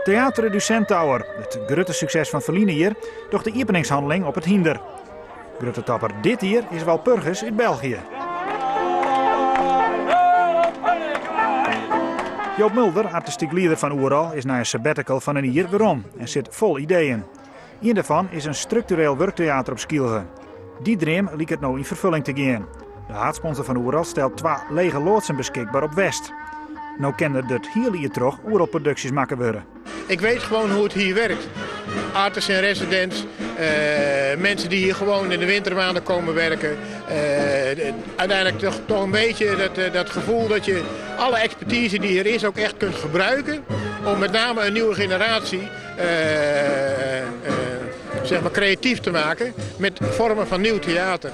Theater du Centaur, het grote succes van Verline hier, doch de openingshandeling op het hinder. Grote topper dit hier is Walpurgis uit België. Joop Mulder, artistiek leider van Oeral, is na een sabbatical van een jaar weerom en zit vol ideeën. Een daarvan is een structureel werktheater op Skielge. Die droom liep het nou in vervulling te gaan. De haatsponsor van Oeral stelt 2 lege loodsen beschikbaar op West. Nou kennen het hele jaar terug Oeral-producties maken worden. Ik weet gewoon hoe het hier werkt. Artists en residents, mensen die hier gewoon in de wintermaanden komen werken. Uiteindelijk toch een beetje dat gevoel dat je alle expertise die er is ook echt kunt gebruiken. Om met name een nieuwe generatie zeg maar creatief te maken met vormen van nieuw theater.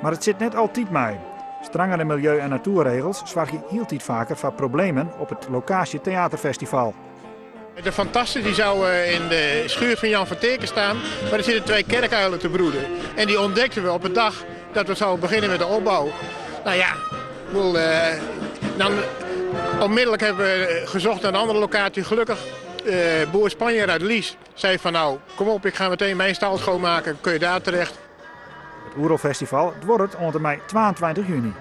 Maar het zit net altijd mee. Strengere milieu- en natuurregels zorgen heel tijd vaker voor problemen op het Locatie Theaterfestival. De Fantasten die zou in de schuur van Jan van Teken staan, maar er zitten 2 kerkuilen te broeden. En die ontdekten we op de dag dat we zouden beginnen met de opbouw. Nou ja, dan onmiddellijk hebben we gezocht naar een andere locatie. Gelukkig, boer Spanjaard uit Lies zei van nou, kom op, ik ga meteen mijn stal schoonmaken, kun je daar terecht. Het Oeralfestival wordt onder mei 22 juni.